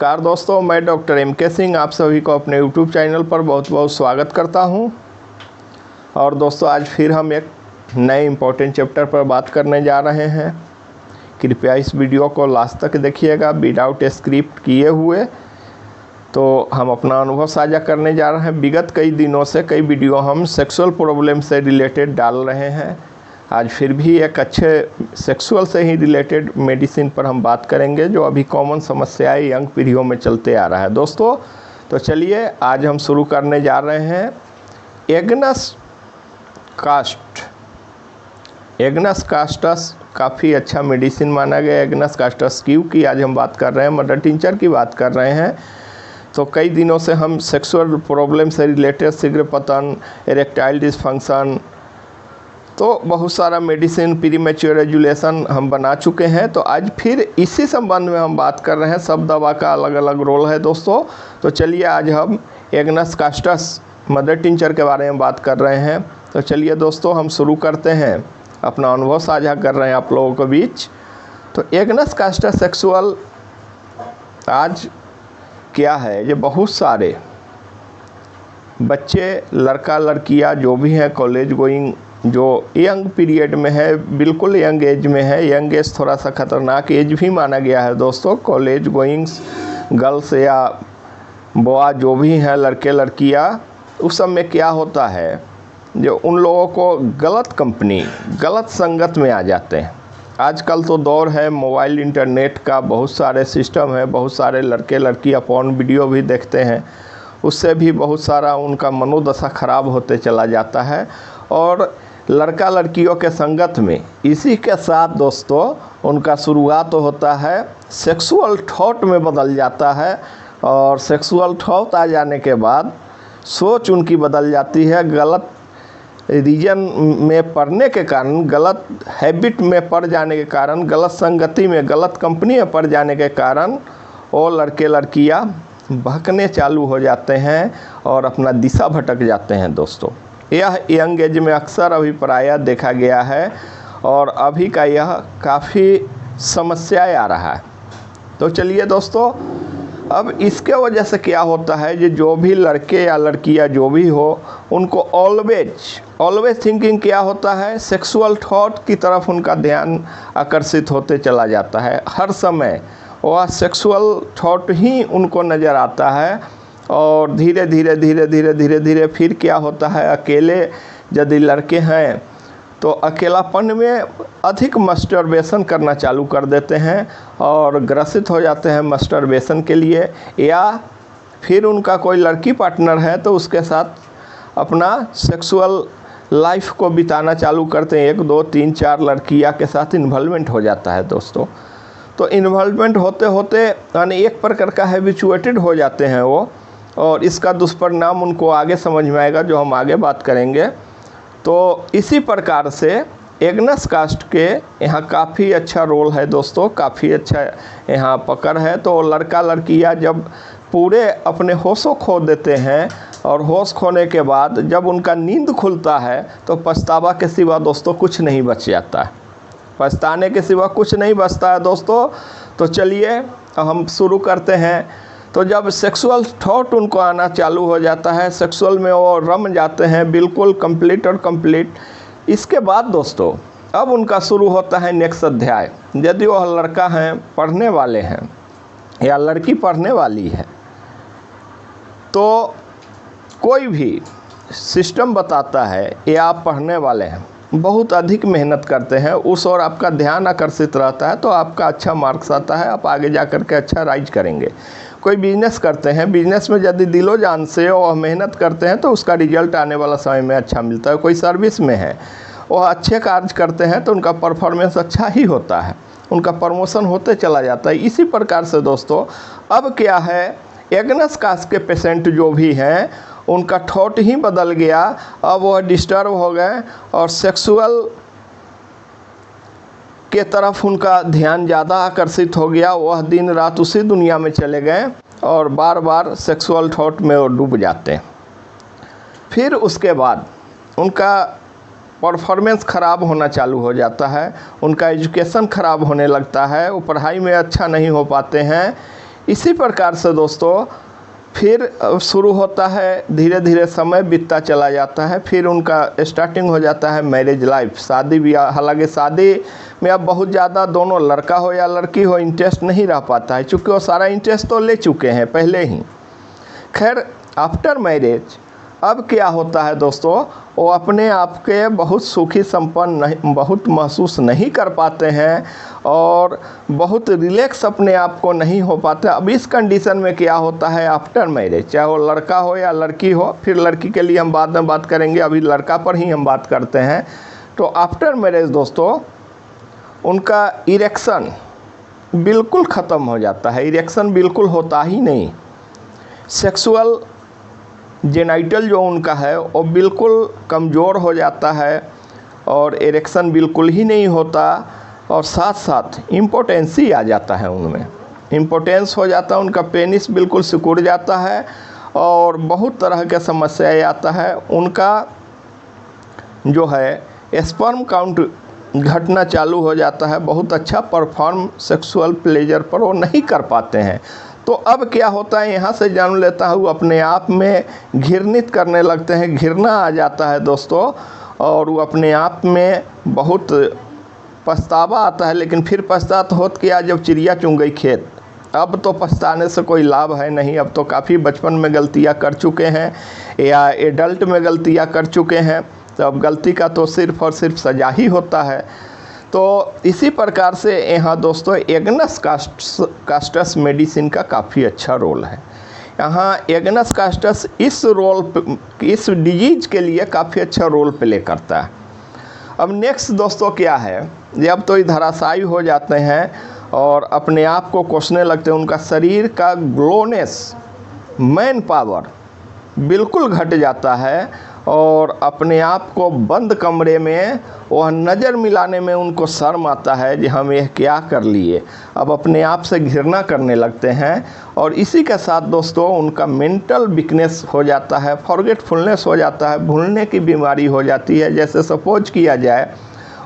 नमस्कार दोस्तों, मैं डॉक्टर एम.के. सिंह आप सभी को अपने यूट्यूब चैनल पर बहुत बहुत स्वागत करता हूं। और दोस्तों आज फिर हम एक नए इम्पोर्टेंट चैप्टर पर बात करने जा रहे हैं। कृपया इस वीडियो को लास्ट तक देखिएगा विदाउट स्क्रिप्ट किए हुए। तो हम अपना अनुभव साझा करने जा रहे हैं। विगत कई दिनों से कई वीडियो हम सेक्सुअल प्रॉब्लम से रिलेटेड डाल रहे हैं। आज फिर भी एक अच्छे सेक्सुअल से ही रिलेटेड मेडिसिन पर हम बात करेंगे जो अभी कॉमन समस्याएं यंग पीढ़ियों में चलते आ रहा है दोस्तों। तो चलिए आज हम शुरू करने जा रहे हैं एग्नस कास्टस काफ़ी अच्छा मेडिसिन माना गया। एग्नस कास्टस की आज हम बात कर रहे हैं, मदर टिंचर की बात कर रहे हैं। तो कई दिनों से हम सेक्सुअल प्रॉब्लम से रिलेटेड शीघ्र पतन, इरेक्टाइल डिसफंक्शन, तो बहुत सारा मेडिसिन, प्रीमैच्योर एजुलेशन हम बना चुके हैं। तो आज फिर इसी संबंध में हम बात कर रहे हैं। सब दवा का अलग अलग रोल है दोस्तों। तो चलिए आज हम एग्नस कास्टस मदर टिंचर के बारे में बात कर रहे हैं। तो चलिए दोस्तों हम शुरू करते हैं, अपना अनुभव साझा कर रहे हैं आप लोगों के बीच। तो एग्नस कास्टस सेक्सुअल आज क्या है, ये बहुत सारे बच्चे, लड़का लड़कियां जो भी हैं, कॉलेज गोइंग, जो यंग पीरियड में है, बिल्कुल यंग एज में है। यंग एज थोड़ा सा ख़तरनाक एज भी माना गया है दोस्तों। कॉलेज गोइंग्स गर्ल्स या बॉय जो भी हैं, लड़के लड़कियां, उस सब में क्या होता है, जो उन लोगों को गलत कंपनी, गलत संगत में आ जाते हैं। आजकल तो दौर है मोबाइल इंटरनेट का, बहुत सारे सिस्टम है, बहुत सारे लड़के लड़कियां पॉर्न वीडियो भी देखते हैं, उससे भी बहुत सारा उनका मनोदशा खराब होते चला जाता है। और लड़का लड़कियों के संगत में इसी के साथ दोस्तों उनका शुरुआत तो होता है, सेक्सुअल थॉट में बदल जाता है। और सेक्सुअल थॉट आ जाने के बाद सोच उनकी बदल जाती है। गलत रीजन में पढ़ने के कारण, गलत हैबिट में पड़ जाने के कारण, गलत संगति में, गलत कंपनी में पड़ जाने के कारण वो लड़के लड़कियां भटकने चालू हो जाते हैं और अपना दिशा भटक जाते हैं दोस्तों। यह यंग एज में अक्सर अभी प्रायः देखा गया है और अभी का यह काफ़ी समस्याएं आ रहा है। तो चलिए दोस्तों, अब इसके वजह से क्या होता है, जो भी लड़के या लड़कियां जो भी हो, उनको ऑलवेज थिंकिंग क्या होता है, सेक्सुअल थॉट की तरफ उनका ध्यान आकर्षित होते चला जाता है। हर समय वह सेक्सुअल थॉट ही उनको नज़र आता है। और धीरे धीरे फिर क्या होता है, अकेले यदि लड़के हैं तो अकेलापन में अधिक मस्टरबेशन करना चालू कर देते हैं और ग्रसित हो जाते हैं मस्टरबेशन के लिए। या फिर उनका कोई लड़की पार्टनर है तो उसके साथ अपना सेक्सुअल लाइफ को बिताना चालू करते हैं। 1 2 3 4 लड़कियां के साथ इन्वॉल्वमेंट हो जाता है दोस्तों। तो इन्वॉल्वमेंट होते होते यानी एक प्रकार का हैबिचुएटेड हो जाते हैं वो, और इसका दुष्परिणाम उनको आगे समझ में आएगा, जो हम आगे बात करेंगे। तो इसी प्रकार से एग्नस कास्ट के यहाँ काफ़ी अच्छा रोल है दोस्तों, काफ़ी अच्छा यहाँ पकड़ है। तो लड़का लड़कियाँ जब पूरे अपने होशों खो देते हैं और होश खोने के बाद जब उनका नींद खुलता है तो पछतावा के सिवा दोस्तों कुछ नहीं बच जाता है। पछताने के सिवा कुछ नहीं बचता है दोस्तों। तो चलिए हम शुरू करते हैं। तो जब सेक्सुअल थॉट उनको आना चालू हो जाता है, सेक्सुअल में वो रम जाते हैं बिल्कुल कंप्लीट। इसके बाद दोस्तों अब उनका शुरू होता है नेक्स्ट अध्याय। यदि वह लड़का हैं, पढ़ने वाले हैं, या लड़की पढ़ने वाली है, तो कोई भी सिस्टम बताता है या आप पढ़ने वाले हैं, बहुत अधिक मेहनत करते हैं, उस और आपका ध्यान आकर्षित रहता है तो आपका अच्छा मार्क्स आता है, आप आगे जा कर के अच्छा राइज करेंगे। कोई बिजनेस करते हैं, बिजनेस में यदि दिलो जान से और मेहनत करते हैं तो उसका रिजल्ट आने वाला समय में अच्छा मिलता है। कोई सर्विस में है, वह अच्छे कार्य करते हैं तो उनका परफॉर्मेंस अच्छा ही होता है, उनका प्रमोशन होते चला जाता है। इसी प्रकार से दोस्तों अब क्या है, एग्नस कास्ट के पेशेंट जो भी हैं उनका थॉट ही बदल गया। अब वह डिस्टर्ब हो गए और सेक्सुअल के तरफ उनका ध्यान ज़्यादा आकर्षित हो गया। वह दिन रात उसी दुनिया में चले गए और बार बार सेक्सुअल थॉट में वो डूब जाते हैं। फिर उसके बाद उनका परफॉर्मेंस ख़राब होना चालू हो जाता है, उनका एजुकेशन ख़राब होने लगता है, वो पढ़ाई में अच्छा नहीं हो पाते हैं। इसी प्रकार से दोस्तों फिर शुरू होता है, धीरे धीरे समय बीतता चला जाता है, फिर उनका स्टार्टिंग हो जाता है मैरिज लाइफ, शादी ब्याह। हालांकि शादी में अब बहुत ज़्यादा दोनों लड़का हो या लड़की हो इंटरेस्ट नहीं रह पाता है, क्योंकि वो सारा इंटरेस्ट तो ले चुके हैं पहले ही। खैर आफ्टर मैरिज अब क्या होता है दोस्तों, वो अपने आप के बहुत सुखी संपन्न नहीं, बहुत महसूस नहीं कर पाते हैं और बहुत रिलैक्स अपने आप को नहीं हो पाते। अब इस कंडीशन में क्या होता है आफ्टर मैरिज, चाहे वो लड़का हो या लड़की हो, फिर लड़की के लिए हम बाद में बात करेंगे, अभी लड़का पर ही हम बात करते हैं। तो आफ्टर मैरिज दोस्तों उनका इरेक्शन बिल्कुल ख़त्म हो जाता है, इरेक्शन बिल्कुल होता ही नहीं। सेक्सुअल जेनाइटल जो उनका है वो बिल्कुल कमज़ोर हो जाता है और इरेक्शन बिल्कुल ही नहीं होता, और साथ साथ इम्पोटेंसी आ जाता है, उनमें इम्पोटेंस हो जाता है, उनका पेनिस बिल्कुल सिकुड़ जाता है और बहुत तरह के समस्याएं आता है। उनका जो है स्पर्म काउंट घटना चालू हो जाता है, बहुत अच्छा परफॉर्म सेक्सुअल प्लेजर पर वो नहीं कर पाते हैं। तो अब क्या होता है, यहाँ से जान लेता हूँ, अपने आप में घृणित करने लगते हैं, घृणा आ जाता है दोस्तों, और वो अपने आप में बहुत पछतावा आता है। लेकिन फिर पछतात होत क्या, जब चिड़िया चुन गई खेत, अब तो पछताने से कोई लाभ है नहीं। अब तो काफ़ी बचपन में गलतियाँ कर चुके हैं या एडल्ट में गलतियाँ कर चुके हैं, तो अब गलती का तो सिर्फ़ और सिर्फ सज़ा ही होता है। तो इसी प्रकार से यहाँ दोस्तों एग्नस कास्टस मेडिसिन का काफ़ी अच्छा रोल है। यहाँ एग्नस कास्टस इस डिजीज़ के लिए काफ़ी अच्छा रोल प्ले करता है। अब नेक्स्ट दोस्तों क्या है, जब तो ये धराशायी हो जाते हैं और अपने आप को कोसने लगते हैं, उनका शरीर का ग्लोनेस, मैन पावर बिल्कुल घट जाता है और अपने आप को बंद कमरे में वह नज़र मिलाने में उनको शर्म आता है कि हम यह क्या कर लिए। अब अपने आप से घृणा करने लगते हैं और इसी के साथ दोस्तों उनका मेंटल वीकनेस हो जाता है, फॉरगेटफुलनेस हो जाता है, भूलने की बीमारी हो जाती है। जैसे सपोज किया जाए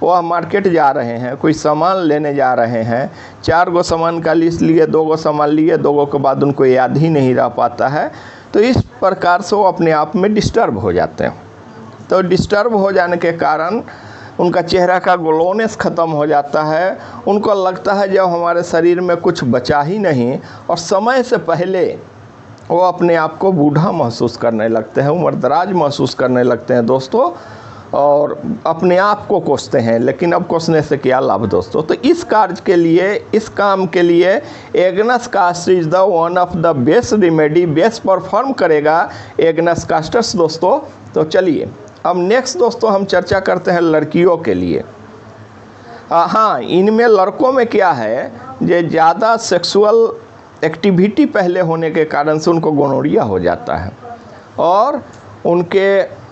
वह मार्केट जा रहे हैं, कोई सामान लेने जा रहे हैं, 4 गो सामान का लिस्ट लिए, 2 गो सामान लिए, 2 गो के बाद उनको याद ही नहीं रह पाता है। तो इस प्रकार से वो अपने आप में डिस्टर्ब हो जाते हैं। तो डिस्टर्ब हो जाने के कारण उनका चेहरा का ग्लोनेस ख़त्म हो जाता है। उनको लगता है जब हमारे शरीर में कुछ बचा ही नहीं, और समय से पहले वो अपने आप को बूढ़ा महसूस करने लगते हैं, उम्रदराज महसूस करने लगते हैं दोस्तों, और अपने आप को कोसते हैं। लेकिन अब कोसने से क्या लाभ दोस्तों। तो इस कार्य के लिए, इस काम के लिए agnus cast is the one of the best remedy, best perform करेगा एग्नस कास्टस दोस्तों। तो चलिए अब नेक्स्ट दोस्तों हम चर्चा करते हैं लड़कियों के लिए। हाँ, इनमें लड़कों में क्या है, ये ज़्यादा सेक्सुअल एक्टिविटी पहले होने के कारण से उनको गोनोरिया हो जाता है, और उनके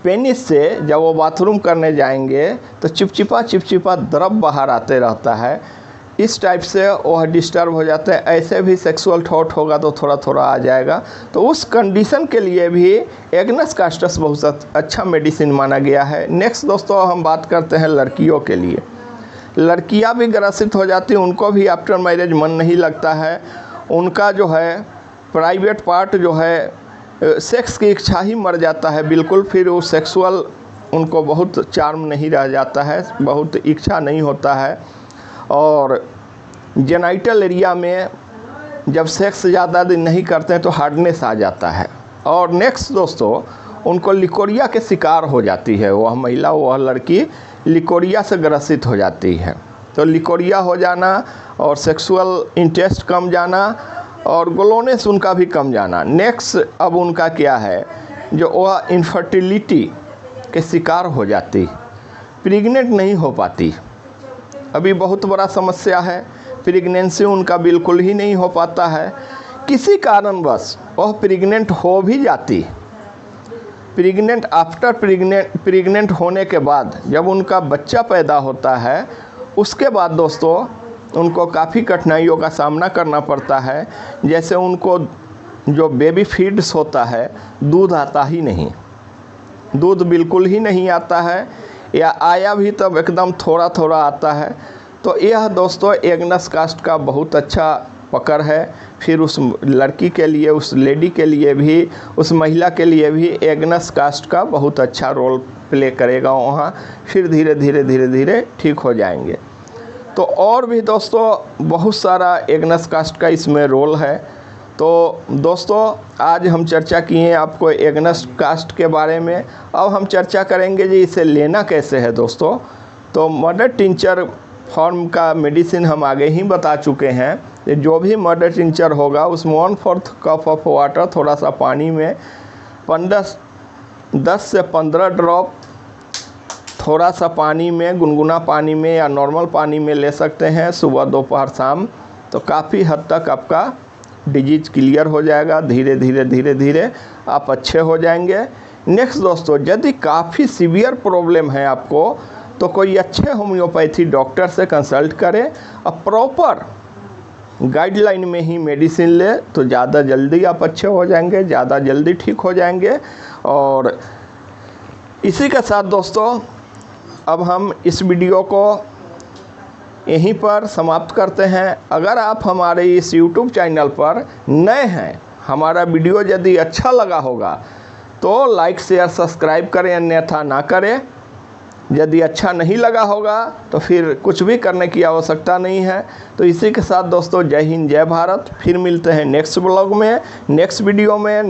पेनिस से जब वो बाथरूम करने जाएंगे तो चिपचिपा द्रव बाहर आते रहता है। इस टाइप से वह डिस्टर्ब हो जाते हैं। ऐसे भी सेक्सुअल थॉट होगा तो थोड़ा थोड़ा आ जाएगा। तो उस कंडीशन के लिए भी एग्नस कास्टस बहुत अच्छा मेडिसिन माना गया है। नेक्स्ट दोस्तों हम बात करते हैं लड़कियों के लिए। लड़कियां भी ग्रसित हो जाती हैं, उनको भी आफ्टर मैरिज मन नहीं लगता है। उनका जो है प्राइवेट पार्ट जो है, सेक्स की इच्छा ही मर जाता है बिल्कुल। फिर वो सेक्सुअल उनको बहुत चार्म नहीं रह जाता है, बहुत इच्छा नहीं होता है। और जेनाइटल एरिया में जब सेक्स ज़्यादा दिन नहीं करते हैं तो हार्डनेस आ जाता है। और नेक्स्ट दोस्तों उनको लिकोरिया के शिकार हो जाती है, वह महिला, वह लड़की लिकोरिया से ग्रसित हो जाती है। तो लिकोरिया हो जाना और सेक्सुअल इंटरेस्ट कम जाना और ग्लोनेस उनका भी कम जाना। नेक्स्ट अब उनका क्या है, जो वह इनफर्टिलिटी के शिकार हो जाती, प्रेग्नेंट नहीं हो पाती। अभी बहुत बड़ा समस्या है, प्रेगनेंसी उनका बिल्कुल ही नहीं हो पाता है। किसी कारणवश वह प्रेग्नेंट हो भी जाती, प्रेग्नेंट आफ्टर प्रेग्नेंट होने के बाद जब उनका बच्चा पैदा होता है, उसके बाद दोस्तों उनको काफ़ी कठिनाइयों का सामना करना पड़ता है। जैसे उनको जो बेबी फीड्स होता है, दूध आता ही नहीं, दूध बिल्कुल ही नहीं आता है, या आया भी तब एकदम थोड़ा थोड़ा आता है। तो यह दोस्तों एग्नस कास्ट का बहुत अच्छा पकड़ है। फिर उस लड़की के लिए, उस लेडी के लिए भी, उस महिला के लिए भी एग्नस कास्ट का बहुत अच्छा रोल प्ले करेगा वहाँ। फिर धीरे धीरे धीरे धीरे ठीक हो जाएंगे। तो और भी दोस्तों बहुत सारा एग्नस कास्ट का इसमें रोल है। तो दोस्तों आज हम चर्चा किए आपको एग्नस कास्ट के बारे में। अब हम चर्चा करेंगे जी इसे लेना कैसे है दोस्तों। तो मदर टिंचर फॉर्म का मेडिसिन हम आगे ही बता चुके हैं। जो भी मदर टिंचर होगा उसमें 1/4 कप ऑफ वाटर, थोड़ा सा पानी में 10 से 15 ड्रॉप थोड़ा सा पानी में, गुनगुना पानी में या नॉर्मल पानी में ले सकते हैं सुबह, दोपहर, शाम। तो काफ़ी हद तक आपका डिजीज क्लियर हो जाएगा। धीरे धीरे धीरे धीरे आप अच्छे हो जाएंगे। नेक्स्ट दोस्तों, यदि काफ़ी सीवियर प्रॉब्लम है आपको तो कोई अच्छे होम्योपैथी डॉक्टर से कंसल्ट करें और प्रॉपर गाइडलाइन में ही मेडिसिन ले तो ज़्यादा जल्दी आप अच्छे हो जाएंगे, ज़्यादा जल्दी ठीक हो जाएंगे। और इसी के साथ दोस्तों अब हम इस वीडियो को यहीं पर समाप्त करते हैं। अगर आप हमारे इस YouTube चैनल पर नए हैं, हमारा वीडियो यदि अच्छा लगा होगा तो लाइक शेयर सब्सक्राइब करें, अन्यथा ना करें। यदि अच्छा नहीं लगा होगा तो फिर कुछ भी करने की आवश्यकता नहीं है। तो इसी के साथ दोस्तों जय हिंद, जय भारत। फिर मिलते हैं नेक्स्ट ब्लॉग में, नेक्स्ट वीडियो में।